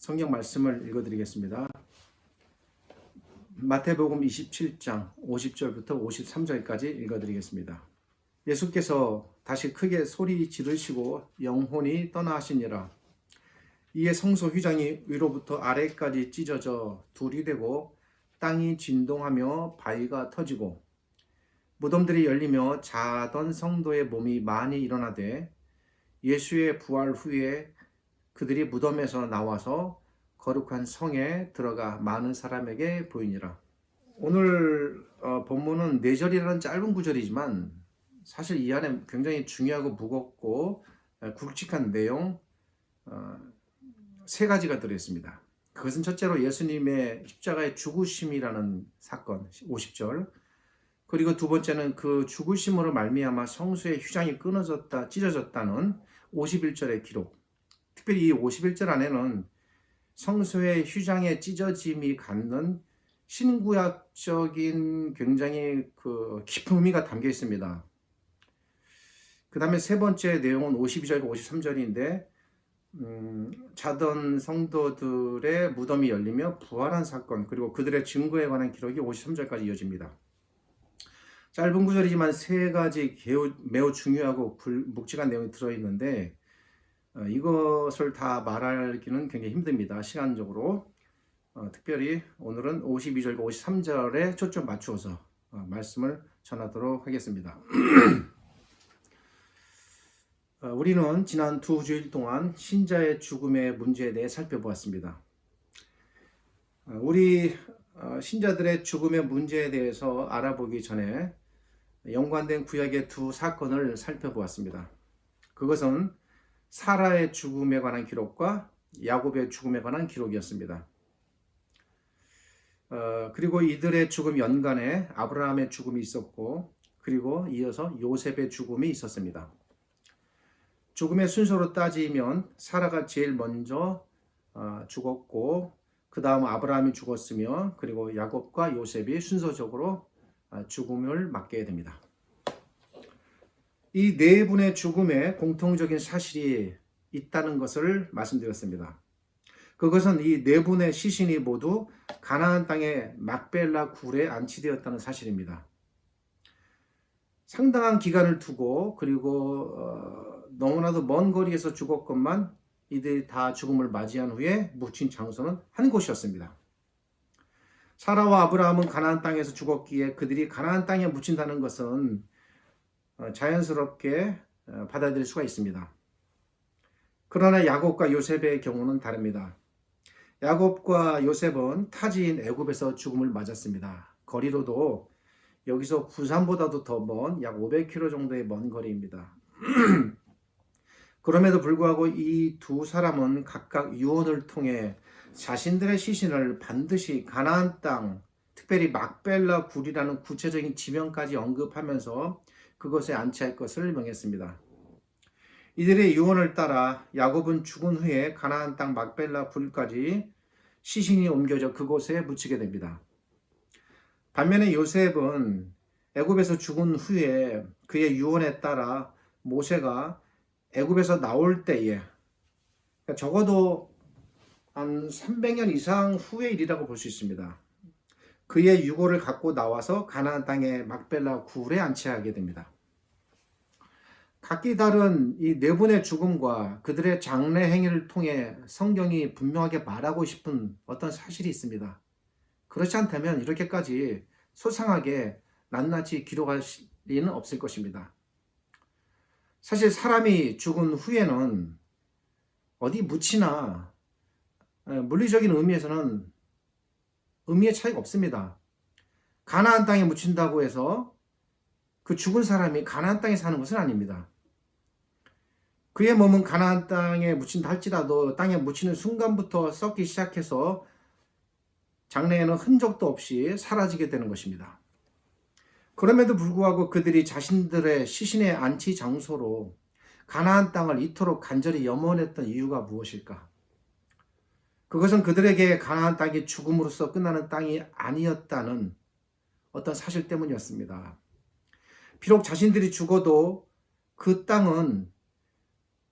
성경 말씀을 읽어드리겠습니다. 마태복음 27장 50절부터 53절까지 읽어드리겠습니다. 예수께서 다시 크게 소리 지르시고 영혼이 떠나시니라. 이에 성소 휘장이 위로부터 아래까지 찢어져 둘이 되고 땅이 진동하며 바위가 터지고 무덤들이 열리며 자던 성도의 몸이 많이 일어나되 예수의 부활 후에 그들이 무덤에서 나와서 거룩한 성에 들어가 많은 사람에게 보이니라. 오늘 본문은 4절이라는 짧은 구절이지만 사실 이 안에 굉장히 중요하고 무겁고 굵직한 내용 3가지가 들어있습니다. 그것은 첫째로 예수님의 십자가의 죽으심이라는 사건 50절, 그리고 두 번째는 그 죽으심으로 말미암아 성소의 휘장이 끊어졌다 찢어졌다는 51절의 기록. 특별히 이 51절 안에는 성소의 휘장의 찢어짐이 갖는 신구약적인 굉장히 깊은 의미가 담겨 있습니다. 그 다음에 세 번째 내용은 52절과 53절인데 자던 성도들의 무덤이 열리며 부활한 사건, 그리고 그들의 증거에 관한 기록이 53절까지 이어집니다. 짧은 구절이지만 3가지 매우 중요하고 묵직한 내용이 들어있는데 이것을 다 말하기는 굉장히 힘듭니다. 시간적으로. 특별히 오늘은 52절과 53절에 초점 맞추어서 말씀을 전하도록 하겠습니다. 우리는 지난 2주일 동안 신자의 죽음의 문제에 대해 살펴보았습니다. 우리 신자들의 죽음의 문제에 대해서 알아보기 전에 연관된 구약의 2 사건을 살펴보았습니다. 그것은 사라의 죽음에 관한 기록과 야곱의 죽음에 관한 기록이었습니다. 그리고 이들의 죽음 연간에 아브라함의 죽음이 있었고, 그리고 이어서 요셉의 죽음이 있었습니다. 죽음의 순서로 따지면 사라가 제일 먼저 죽었고, 그 다음 아브라함이 죽었으며, 그리고 야곱과 요셉이 순서적으로 죽음을 맞게 됩니다. 이 4분의 죽음에 공통적인 사실이 있다는 것을 말씀드렸습니다. 그것은 이 4분의 시신이 모두 가나안 땅의 막벨라 굴에 안치되었다는 사실입니다. 상당한 기간을 두고, 그리고 너무나도 먼 거리에서 죽었건만 이들이 다 죽음을 맞이한 후에 묻힌 장소는 한 곳이었습니다. 사라와 아브라함은 가나안 땅에서 죽었기에 그들이 가나안 땅에 묻힌다는 것은 자연스럽게 받아들일 수가 있습니다. 그러나 야곱과 요셉의 경우는 다릅니다. 야곱과 요셉은 타지인 애굽에서 죽음을 맞았습니다. 거리로도 여기서 부산보다도 더 먼 약 500km 정도의 먼 거리입니다. 그럼에도 불구하고 이 2 사람은 각각 유언을 통해 자신들의 시신을 반드시 가나안 땅, 특별히 막벨라 굴이라는 구체적인 지명까지 언급하면서 그것에 안치할 것을 명했습니다. 이들의 유언을 따라 야곱은 죽은 후에 가나안 땅 막벨라 굴까지 시신이 옮겨져 그곳에 묻히게 됩니다. 반면에 요셉은 애굽에서 죽은 후에 그의 유언에 따라 모세가 애굽에서 나올 때에, 적어도 한 300년 이상 후의 일이라고 볼 수 있습니다. 그의 유고를 갖고 나와서 가나안 땅의 막벨라 굴에 안치하게 됩니다. 각기 다른 이 4분의 죽음과 그들의 장례 행위를 통해 성경이 분명하게 말하고 싶은 어떤 사실이 있습니다. 그렇지 않다면 이렇게까지 소상하게 낱낱이 기록할 리는 없을 것입니다. 사실 사람이 죽은 후에는 어디 묻히나 물리적인 의미에서는 의미의 차이가 없습니다. 가나안 땅에 묻힌다고 해서 그 죽은 사람이 가나안 땅에 사는 것은 아닙니다. 그의 몸은 가나안 땅에 묻힌다 할지라도 땅에 묻히는 순간부터 썩기 시작해서 장래에는 흔적도 없이 사라지게 되는 것입니다. 그럼에도 불구하고 그들이 자신들의 시신의 안치 장소로 가나안 땅을 이토록 간절히 염원했던 이유가 무엇일까? 그것은 그들에게 가나안 땅이 죽음으로써 끝나는 땅이 아니었다는 어떤 사실 때문이었습니다. 비록 자신들이 죽어도 그 땅은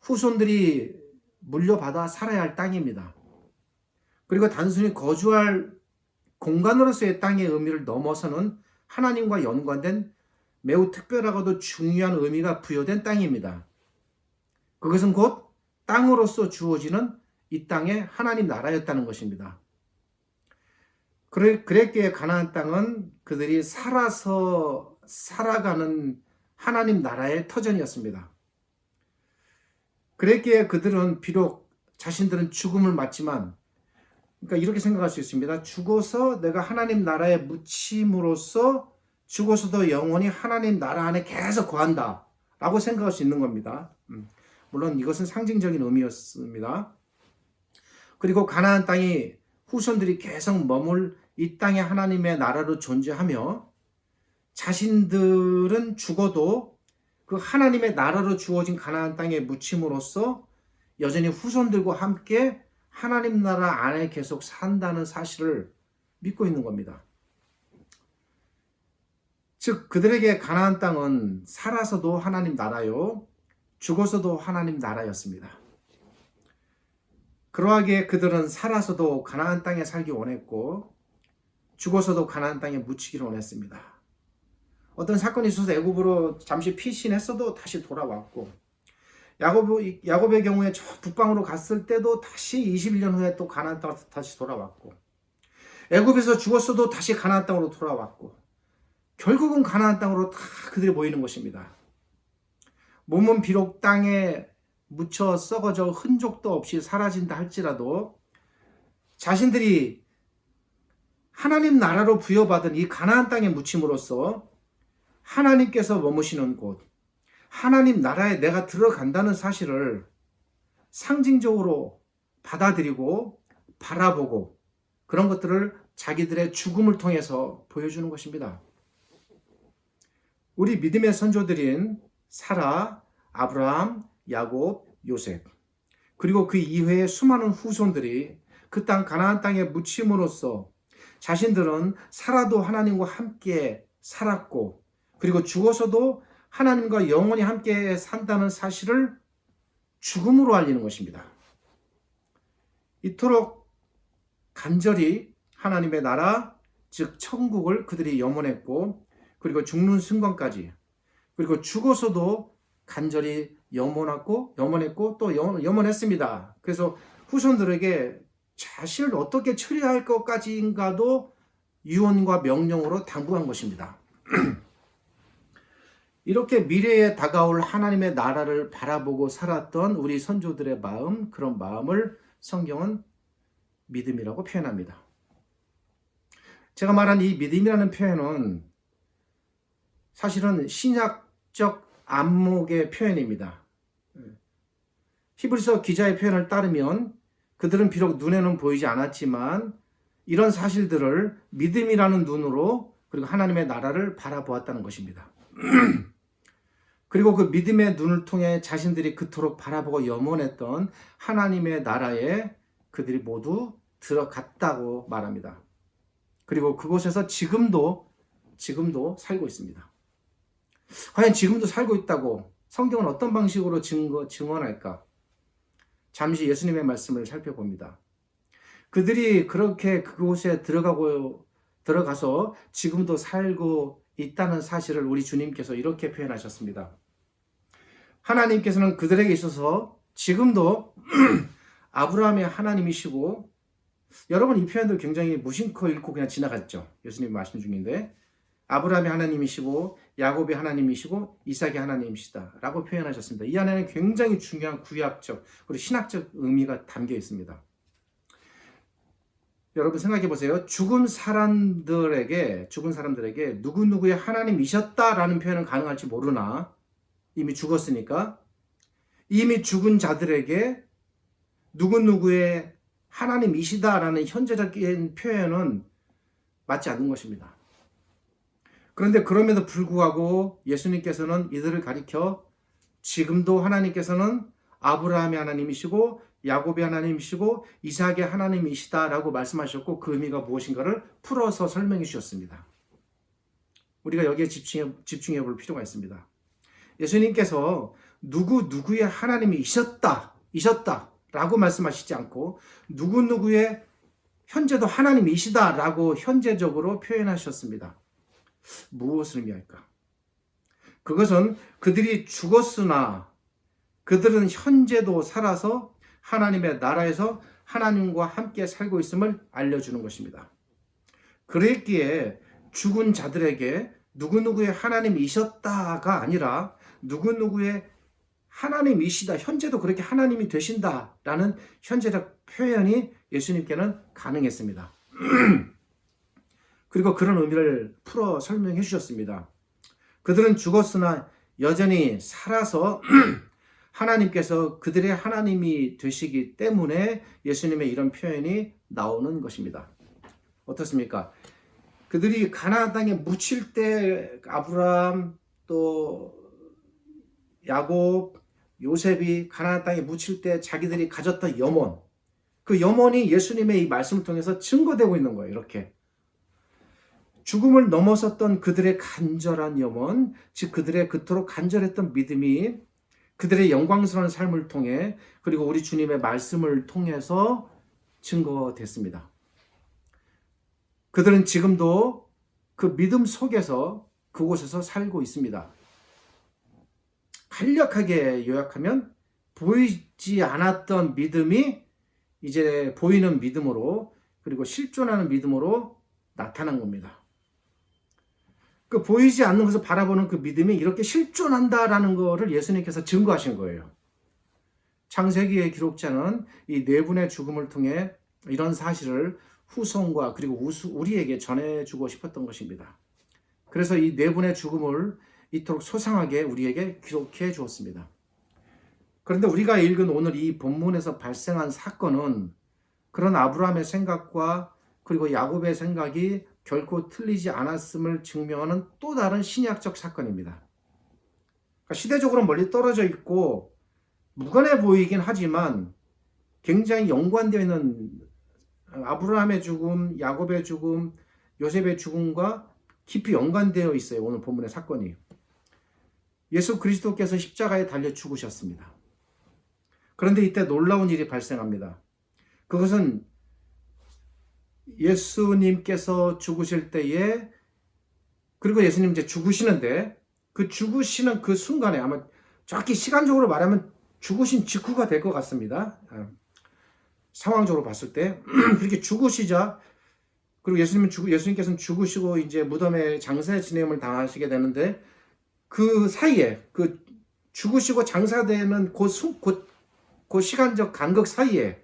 후손들이 물려받아 살아야 할 땅입니다. 그리고 단순히 거주할 공간으로서의 땅의 의미를 넘어서는 하나님과 연관된 매우 특별하고도 중요한 의미가 부여된 땅입니다. 그것은 곧 땅으로서 주어지는 이 땅의 하나님 나라였다는 것입니다. 그랬기에 가나안 땅은 그들이 살아가는 하나님 나라의 터전이었습니다. 그랬기에 그들은 비록 자신들은 죽음을 맞지만, 그러니까 이렇게 생각할 수 있습니다. 죽어서 내가 하나님 나라에 묻힘으로써 죽어서도 영원히 하나님 나라 안에 계속 거한다 라고 생각할 수 있는 겁니다. 물론 이것은 상징적인 의미였습니다. 그리고 가나안 땅이 후손들이 계속 머물 이 땅에 하나님의 나라로 존재하며, 자신들은 죽어도 그 하나님의 나라로 주어진 가나안 땅에 묻힘으로써 여전히 후손들과 함께 하나님 나라 안에 계속 산다는 사실을 믿고 있는 겁니다. 즉 그들에게 가나안 땅은 살아서도 하나님 나라요, 죽어서도 하나님 나라였습니다. 그러하기에 그들은 살아서도 가나안 땅에 살기 원했고 죽어서도 가나안 땅에 묻히기를 원했습니다. 어떤 사건이 있어서 애굽으로 잠시 피신했어도 다시 돌아왔고, 야곱의 경우에 저 북방으로 갔을 때도 다시 21년 후에 또 가나안 땅으로 다시 돌아왔고, 애굽에서 죽었어도 다시 가나안 땅으로 돌아왔고, 결국은 가나안 땅으로 다 그들이 모이는 것입니다. 몸은 비록 땅에 묻혀 썩어져 흔적도 없이 사라진다 할지라도 자신들이 하나님 나라로 부여받은 이 가나안 땅에 묻힘으로써 하나님께서 머무시는 곳, 하나님 나라에 내가 들어간다는 사실을 상징적으로 받아들이고 바라보고 그런 것들을 자기들의 죽음을 통해서 보여주는 것입니다. 우리 믿음의 선조들인 사라, 아브라함, 야곱, 요셉, 그리고 그 이외의 수많은 후손들이 그 땅 가나안 땅에 묻힘으로써 자신들은 살아도 하나님과 함께 살았고, 그리고 죽어서도 하나님과 영원히 함께 산다는 사실을 죽음으로 알리는 것입니다. 이토록 간절히 하나님의 나라, 즉 천국을 그들이 염원했고, 그리고 죽는 순간까지, 그리고 죽어서도 간절히 염원했고 또 염원했습니다. 그래서 후손들에게 자신을 어떻게 처리할 것까지인가도 유언과 명령으로 당부한 것입니다. 이렇게 미래에 다가올 하나님의 나라를 바라보고 살았던 우리 선조들의 마음, 그런 마음을 성경은 믿음이라고 표현합니다. 제가 말한 이 믿음이라는 표현은 사실은 신약적 안목의 표현입니다. 히브리서 기자의 표현을 따르면 그들은 비록 눈에는 보이지 않았지만 이런 사실들을 믿음이라는 눈으로, 그리고 하나님의 나라를 바라보았다는 것입니다. 그리고 그 믿음의 눈을 통해 자신들이 그토록 바라보고 염원했던 하나님의 나라에 그들이 모두 들어갔다고 말합니다. 그리고 그곳에서 지금도 살고 있습니다. 과연 지금도 살고 있다고 성경은 어떤 방식으로 증언할까? 잠시 예수님의 말씀을 살펴봅니다. 그들이 그렇게 그곳에 들어가서 지금도 살고 있다는 사실을 우리 주님께서 이렇게 표현하셨습니다. 하나님께서는 그들에게 있어서 지금도 아브라함의 하나님이시고, 여러분 이 표현도 굉장히 무심코 읽고 그냥 지나갔죠. 예수님 말씀 중인데, 아브라함의 하나님이시고 야곱의 하나님이시고 이삭의 하나님이시다 라고 표현하셨습니다. 이 안에는 굉장히 중요한 구약적 그리고 신학적 의미가 담겨 있습니다. 여러분 생각해 보세요. 죽은 사람들에게 누구누구의 하나님이셨다라는 표현은 가능할지 모르나, 이미 죽었으니까 이미 죽은 자들에게 누구누구의 하나님이시다라는 현재적인 표현은 맞지 않는 것입니다. 그런데 그럼에도 불구하고 예수님께서는 이들을 가리켜 지금도 하나님께서는 아브라함의 하나님이시고 야곱의 하나님이시고 이삭의 하나님이시다라고 말씀하셨고, 그 의미가 무엇인가를 풀어서 설명해 주셨습니다. 우리가 여기에 집중해 볼 필요가 있습니다. 예수님께서 누구의 하나님이 이셨다라고 말씀하시지 않고 누구누구의 현재도 하나님이시다라고 현재적으로 표현하셨습니다. 무엇을 의미할까? 그것은 그들이 죽었으나 그들은 현재도 살아서 하나님의 나라에서 하나님과 함께 살고 있음을 알려주는 것입니다. 그랬기에 죽은 자들에게 누구누구의 하나님이셨다가 아니라 누구누구의 하나님이시다, 현재도 그렇게 하나님이 되신다라는 현재적 표현이 예수님께는 가능했습니다. 그리고 그런 의미를 풀어 설명해 주셨습니다. 그들은 죽었으나 여전히 살아서 하나님께서 그들의 하나님이 되시기 때문에 예수님의 이런 표현이 나오는 것입니다. 어떻습니까? 그들이 가나안 땅에 묻힐 때 아브라함 또 야곱, 요셉이 가나안 땅에 묻힐 때 자기들이 가졌던 염원, 그 염원이 예수님의 이 말씀을 통해서 증거되고 있는 거예요. 이렇게 죽음을 넘어섰던 그들의 간절한 염원, 즉 그들의 그토록 간절했던 믿음이 그들의 영광스러운 삶을 통해 그리고 우리 주님의 말씀을 통해서 증거됐습니다. 그들은 지금도 그 믿음 속에서 그곳에서 살고 있습니다. 간략하게 요약하면 보이지 않았던 믿음이 이제 보이는 믿음으로 그리고 실존하는 믿음으로 나타난 겁니다. 그 보이지 않는 것을 바라보는 그 믿음이 이렇게 실존한다라는 것을 예수님께서 증거하신 거예요. 창세기의 기록자는 이 네 분의 죽음을 통해 이런 사실을 후손과 그리고 우리에게 전해주고 싶었던 것입니다. 그래서 이 네 분의 죽음을 이토록 소상하게 우리에게 기록해 주었습니다. 그런데 우리가 읽은 오늘 이 본문에서 발생한 사건은 그런 아브라함의 생각과 그리고 야곱의 생각이 결코 틀리지 않았음을 증명하는 또 다른 신약적 사건입니다. 그러니까 시대적으로 멀리 떨어져 있고 무관해 보이긴 하지만 굉장히 연관되어 있는 아브라함의 죽음, 야곱의 죽음, 요셉의 죽음과 깊이 연관되어 있어요. 오늘 본문의 사건이. 예수 그리스도께서 십자가에 달려 죽으셨습니다. 그런데 이때 놀라운 일이 발생합니다. 그것은 예수님께서 죽으실 때에 그리고 예수님 이제 죽으시는데 그 죽으시는 그 순간에 아마 정확히 시간적으로 말하면 죽으신 직후가 될 것 같습니다. 상황적으로 봤을 때 그렇게 죽으시자 그리고 예수님께서는 죽으시고 이제 무덤에 장사 지냄을 당하시게 되는데 그 사이에 그 죽으시고 장사되는 그 시간적 간극 사이에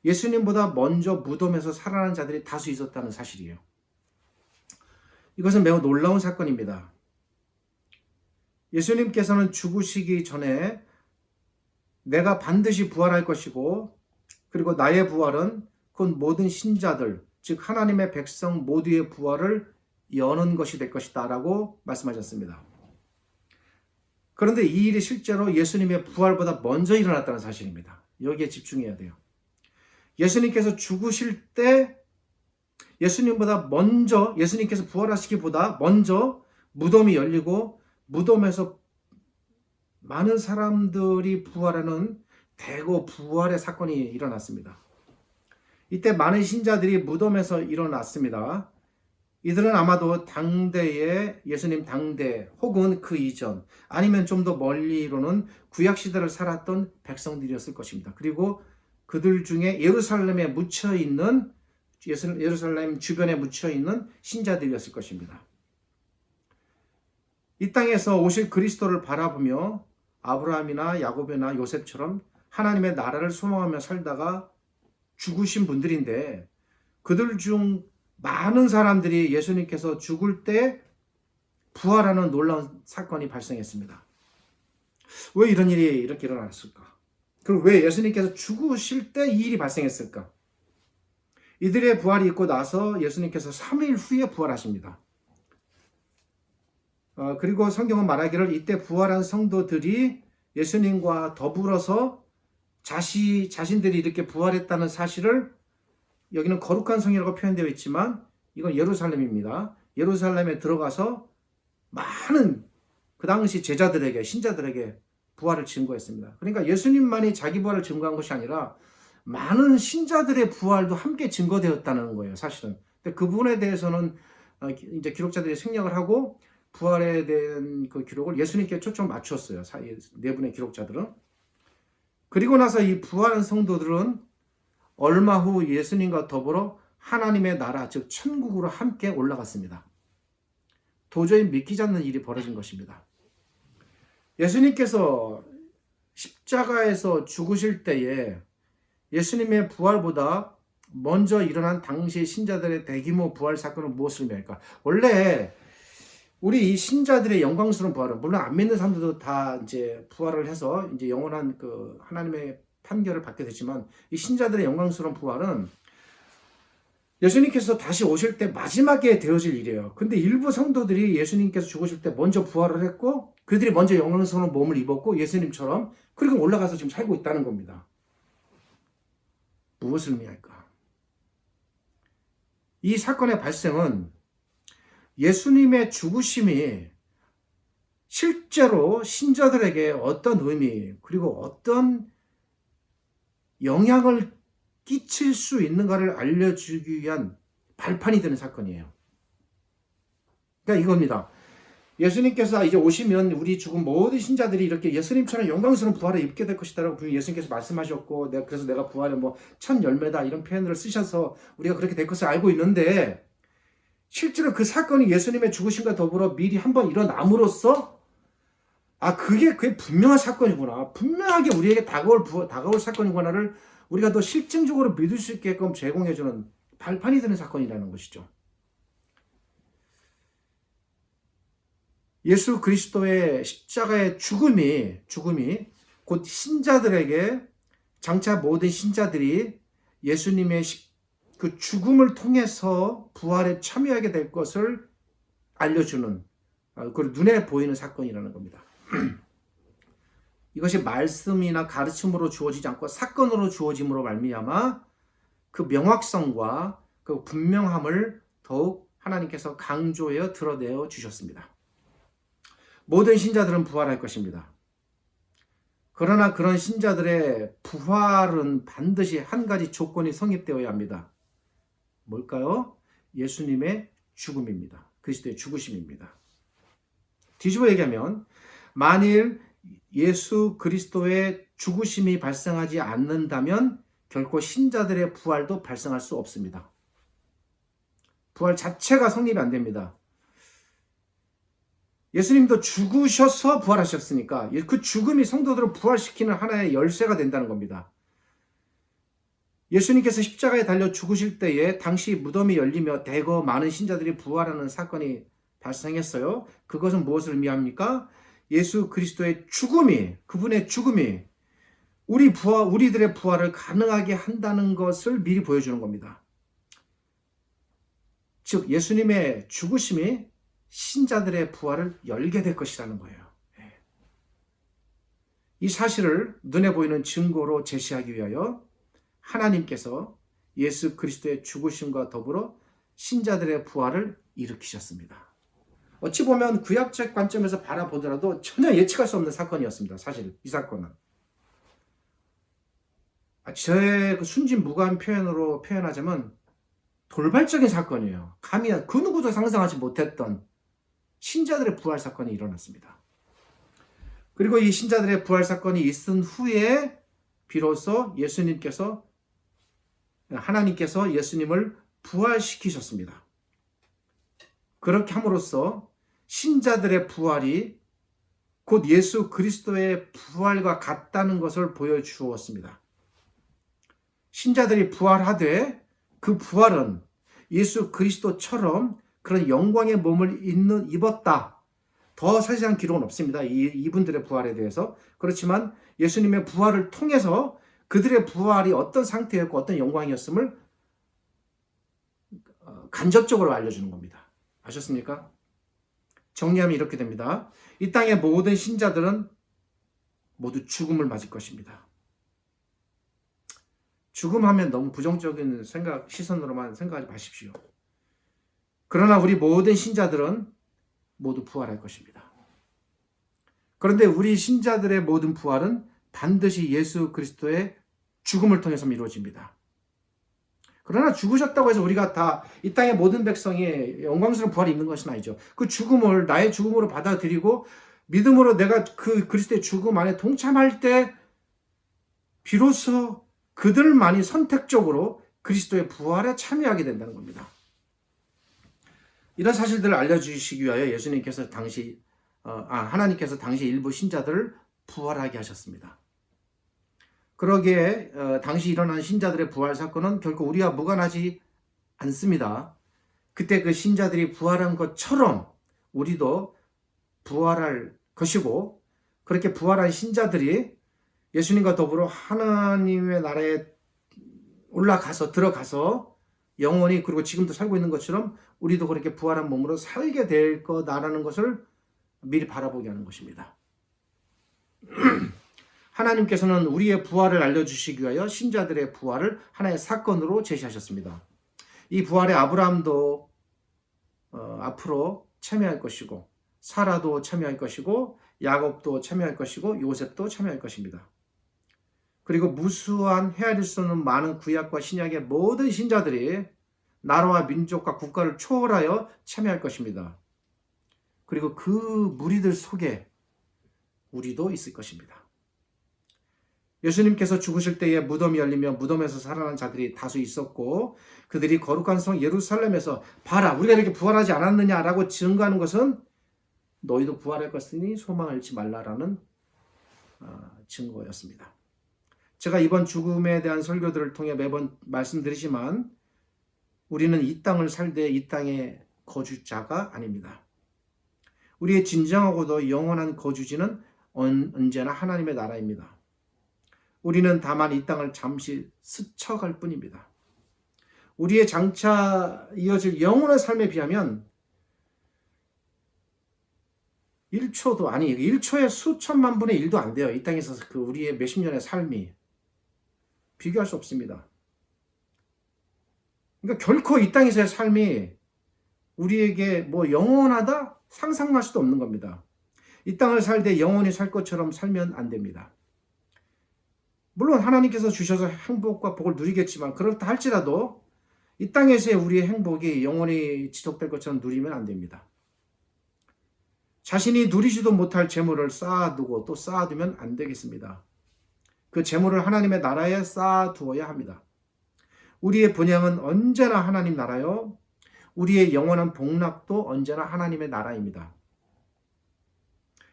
예수님보다 먼저 무덤에서 살아난 자들이 다수 있었다는 사실이에요. 이것은 매우 놀라운 사건입니다. 예수님께서는 죽으시기 전에 내가 반드시 부활할 것이고 그리고 나의 부활은 곧 모든 신자들, 즉 하나님의 백성 모두의 부활을 여는 것이 될 것이다 라고 말씀하셨습니다. 그런데 이 일이 실제로 예수님의 부활보다 먼저 일어났다는 사실입니다. 여기에 집중해야 돼요. 예수님께서 죽으실 때 예수님께서 부활하시기보다 먼저 무덤이 열리고 무덤에서 많은 사람들이 부활하는 대거 부활의 사건이 일어났습니다. 이때 많은 신자들이 무덤에서 일어났습니다. 이들은 아마도 당대의 예수님 당대 혹은 그 이전 아니면 좀 더 멀리로는 구약시대를 살았던 백성들이었을 것입니다. 그리고 그들 중에 예루살렘에 묻혀있는 예루살렘 주변에 묻혀있는 신자들이었을 것입니다. 이 땅에서 오실 그리스도를 바라보며 아브라함이나 야곱이나 요셉처럼 하나님의 나라를 소망하며 살다가 죽으신 분들인데 그들 중 많은 사람들이 예수님께서 죽을 때 부활하는 놀라운 사건이 발생했습니다. 왜 이런 일이 이렇게 일어났을까? 그리고 왜 예수님께서 죽으실 때 이 일이 발생했을까? 이들의 부활이 있고 나서 예수님께서 3일 후에 부활하십니다. 그리고 성경은 말하기를 이때 부활한 성도들이 예수님과 더불어서 자신들이 이렇게 부활했다는 사실을 여기는 거룩한 성이라고 표현되어 있지만 이건 예루살렘입니다. 예루살렘에 들어가서 많은 그 당시 제자들에게 신자들에게 부활을 증거했습니다. 그러니까 예수님만이 자기 부활을 증거한 것이 아니라 많은 신자들의 부활도 함께 증거되었다는 거예요, 사실은. 근데 그 부분에 대해서는 이제 기록자들이 생략을 하고 부활에 대한 그 기록을 예수님께 초점을 맞췄어요. 네 분의 기록자들은. 그리고 나서 이 부활한 성도들은 얼마 후 예수님과 더불어 하나님의 나라, 즉 천국으로 함께 올라갔습니다. 도저히 믿기지 않는 일이 벌어진 것입니다. 예수님께서 십자가에서 죽으실 때에 예수님의 부활보다 먼저 일어난 당시 신자들의 대규모 부활 사건은 무엇을 의미할까? 원래 우리 이 신자들의 영광스러운 부활은, 물론 안 믿는 사람들도 다 이제 부활을 해서 이제 영원한 그 하나님의 판결을 받게 되지만, 이 신자들의 영광스러운 부활은 예수님께서 다시 오실 때 마지막에 되어질 일이에요. 근데 일부 성도들이 예수님께서 죽으실 때 먼저 부활을 했고, 그들이 먼저 영광스러운 몸을 입었고 예수님처럼, 그리고 올라가서 지금 살고 있다는 겁니다. 무엇을 의미할까? 이 사건의 발생은 예수님의 죽으심이 실제로 신자들에게 어떤 의미, 그리고 어떤 영향을 끼칠 수 있는가를 알려주기 위한 발판이 되는 사건이에요. 그러니까 이겁니다. 예수님께서 이제 오시면 우리 죽은 모든 신자들이 이렇게 예수님처럼 영광스러운 부활을 입게 될 것이다라고 예수님께서 말씀하셨고, 그래서 내가 부활의 첫 열매다 이런 표현을 쓰셔서 우리가 그렇게 될 것을 알고 있는데, 실제로 그 사건이 예수님의 죽으심과 더불어 미리 한번 일어남으로써 그게 분명한 사건이구나, 분명하게 우리에게 다가올 사건이구나를 우리가 더 실증적으로 믿을 수 있게끔 제공해주는 발판이 되는 사건이라는 것이죠. 예수 그리스도의 십자가의 죽음이 곧 신자들에게, 장차 모든 신자들이 예수님의 그 죽음을 통해서 부활에 참여하게 될 것을 알려주는, 그리고 눈에 보이는 사건이라는 겁니다. 이것이 말씀이나 가르침으로 주어지지 않고 사건으로 주어짐으로 말미암아 그 명확성과 그 분명함을 더욱 하나님께서 강조하여 드러내어 주셨습니다. 모든 신자들은 부활할 것입니다. 그러나 그런 신자들의 부활은 반드시 한 가지 조건이 성립되어야 합니다. 뭘까요? 예수님의 죽음입니다. 그리스도의 죽으심입니다. 뒤집어 얘기하면, 만일 예수 그리스도의 죽으심이 발생하지 않는다면 결코 신자들의 부활도 발생할 수 없습니다. 부활 자체가 성립이 안 됩니다. 예수님도 죽으셔서 부활하셨으니까 그 죽음이 성도들을 부활시키는 하나의 열쇠가 된다는 겁니다. 예수님께서 십자가에 달려 죽으실 때에 당시 무덤이 열리며 대거 많은 신자들이 부활하는 사건이 발생했어요. 그것은 무엇을 의미합니까? 예수 그리스도의 죽음이, 그분의 죽음이 우리들의 부활을 가능하게 한다는 것을 미리 보여주는 겁니다. 즉 예수님의 죽으심이 신자들의 부활을 열게 될 것이라는 거예요. 이 사실을 눈에 보이는 증거로 제시하기 위하여 하나님께서 예수 그리스도의 죽으심과 더불어 신자들의 부활을 일으키셨습니다. 어찌 보면 구약적 관점에서 바라보더라도 전혀 예측할 수 없는 사건이었습니다. 사실 이 사건은 저의 순진무구한 표현으로 표현하자면 돌발적인 사건이에요. 감히 그 누구도 상상하지 못했던 신자들의 부활 사건이 일어났습니다. 그리고 이 신자들의 부활 사건이 있은 후에 비로소 하나님께서 예수님을 부활시키셨습니다. 그렇게 함으로써 신자들의 부활이 곧 예수 그리스도의 부활과 같다는 것을 보여주었습니다. 신자들이 부활하되 그 부활은 예수 그리스도처럼 그런 영광의 몸을 입었다. 더 세세한 기록은 없습니다. 이분들의 부활에 대해서. 그렇지만 예수님의 부활을 통해서 그들의 부활이 어떤 상태였고 어떤 영광이었음을 간접적으로 알려주는 겁니다. 아셨습니까? 정리하면 이렇게 됩니다. 이 땅의 모든 신자들은 모두 죽음을 맞을 것입니다. 죽음하면 너무 부정적인 시선으로만 생각하지 마십시오. 그러나 우리 모든 신자들은 모두 부활할 것입니다. 그런데 우리 신자들의 모든 부활은 반드시 예수 그리스도의 죽음을 통해서 이루어집니다. 그러나 죽으셨다고 해서 우리가 다 이 땅의 모든 백성이 영광스러운 부활이 있는 것은 아니죠. 그 죽음을 나의 죽음으로 받아들이고 믿음으로 내가 그 그리스도의 죽음 안에 동참할 때 비로소 그들만이 선택적으로 그리스도의 부활에 참여하게 된다는 겁니다. 이런 사실들을 알려주시기 위하여 예수님께서 하나님께서 당시 일부 신자들을 부활하게 하셨습니다. 그러기에 당시 일어난 신자들의 부활 사건은 결코 우리와 무관하지 않습니다. 그때 그 신자들이 부활한 것처럼 우리도 부활할 것이고, 그렇게 부활한 신자들이 예수님과 더불어 하나님의 나라에 들어가서 영원히, 그리고 지금도 살고 있는 것처럼 우리도 그렇게 부활한 몸으로 살게 될 거다라는 것을 미리 바라보게 하는 것입니다. 하나님께서는 우리의 부활을 알려주시기 위하여 신자들의 부활을 하나의 사건으로 제시하셨습니다. 이 부활에 아브라함도 앞으로 참여할 것이고, 사라도 참여할 것이고, 야곱도 참여할 것이고, 요셉도 참여할 것입니다. 그리고 무수한 헤아릴 수 없는 많은 구약과 신약의 모든 신자들이 나라와 민족과 국가를 초월하여 참여할 것입니다. 그리고 그 무리들 속에 우리도 있을 것입니다. 예수님께서 죽으실 때에 무덤이 열리며 무덤에서 살아난 자들이 다수 있었고, 그들이 거룩한 성 예루살렘에서 봐라, 우리가 이렇게 부활하지 않았느냐라고 증거하는 것은 너희도 부활할 것이니 소망을 잃지 말라라는 증거였습니다. 제가 이번 죽음에 대한 설교들을 통해 매번 말씀드리지만 우리는 이 땅을 살되 이 땅의 거주자가 아닙니다. 우리의 진정하고도 영원한 거주지는 언제나 하나님의 나라입니다. 우리는 다만 이 땅을 잠시 스쳐갈 뿐입니다. 우리의 장차 이어질 영원한 삶에 비하면 1초의 수천만 분의 1도 안 돼요. 이 땅에서 그 우리의 몇십 년의 삶이 비교할 수 없습니다. 그러니까 결코 이 땅에서의 삶이 우리에게 영원하다 상상할 수도 없는 겁니다. 이 땅을 살되 영원히 살 것처럼 살면 안 됩니다. 물론 하나님께서 주셔서 행복과 복을 누리겠지만, 그렇다 할지라도 이 땅에서의 우리의 행복이 영원히 지속될 것처럼 누리면 안 됩니다. 자신이 누리지도 못할 재물을 쌓아두고 또 쌓아두면 안 되겠습니다. 그 재물을 하나님의 나라에 쌓아두어야 합니다. 우리의 분양은 언제나 하나님 나라요, 우리의 영원한 복락도 언제나 하나님의 나라입니다.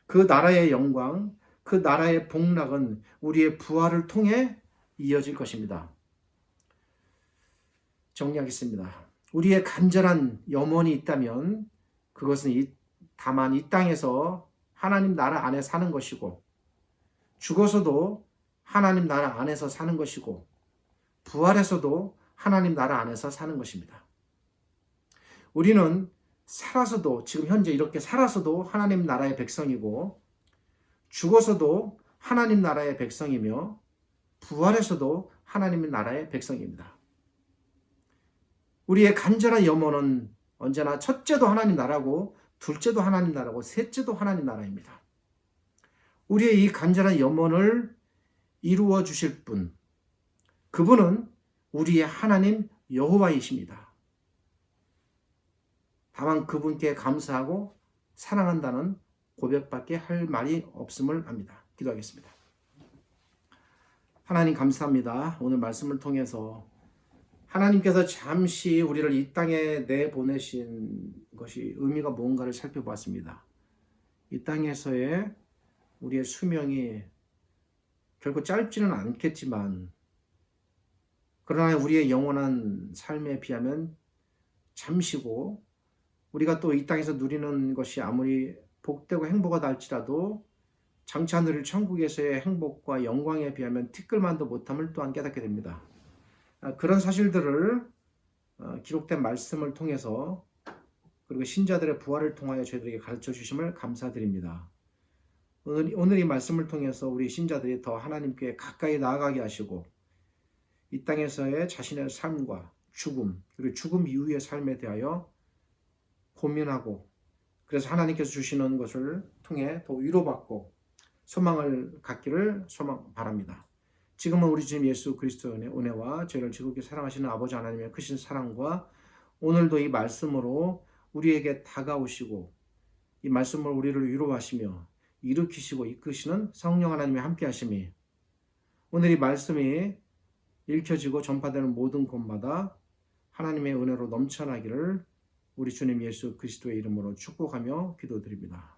그 나라의 영광, 그 나라의 복락은 우리의 부활을 통해 이어질 것입니다. 정리하겠습니다. 우리의 간절한 염원이 있다면 그것은 다만 이 땅에서 하나님 나라 안에 사는 것이고, 죽어서도 하나님 나라 안에서 사는 것이고, 부활해서도 하나님 나라 안에서 사는 것입니다. 우리는 살아서도, 지금 현재 이렇게 살아서도 하나님 나라의 백성이고, 죽어서도 하나님 나라의 백성이며, 부활해서도 하나님 나라의 백성입니다. 우리의 간절한 염원은 언제나 첫째도 하나님 나라고, 둘째도 하나님 나라고, 셋째도 하나님 나라입니다. 우리의 이 간절한 염원을 이루어 주실 분, 그분은 우리의 하나님 여호와이십니다. 다만 그분께 감사하고 사랑한다는 고백밖에 할 말이 없음을 압니다. 기도하겠습니다. 하나님 감사합니다. 오늘 말씀을 통해서 하나님께서 잠시 우리를 이 땅에 내보내신 것이 의미가 뭔가를 살펴보았습니다. 이 땅에서의 우리의 수명이 결코 짧지는 않겠지만, 그러나 우리의 영원한 삶에 비하면 잠시고, 우리가 또 이 땅에서 누리는 것이 아무리 복되고 행복하다 할지라도 장차 누릴 천국에서의 행복과 영광에 비하면 티끌만도 못함을 또한 깨닫게 됩니다. 그런 사실들을 기록된 말씀을 통해서, 그리고 신자들의 부활을 통하여 저희들에게 가르쳐 주심을 감사드립니다. 오늘 이 말씀을 통해서 우리 신자들이 더 하나님께 가까이 나아가게 하시고, 이 땅에서의 자신의 삶과 죽음, 그리고 죽음 이후의 삶에 대하여 고민하고, 그래서 하나님께서 주시는 것을 통해 더 위로받고 소망을 갖기를 바랍니다. 지금은 우리 주님 예수 그리스도의 은혜와 저희를 즐겁게 사랑하시는 아버지 하나님의 크신 사랑과 오늘도 이 말씀으로 우리에게 다가오시고 이 말씀으로 우리를 위로하시며 일으키시고 이끄시는 성령 하나님의 함께 하심이 오늘 이 말씀이 읽혀지고 전파되는 모든 곳마다 하나님의 은혜로 넘쳐나기를 우리 주님 예수 그리스도의 이름으로 축복하며 기도드립니다.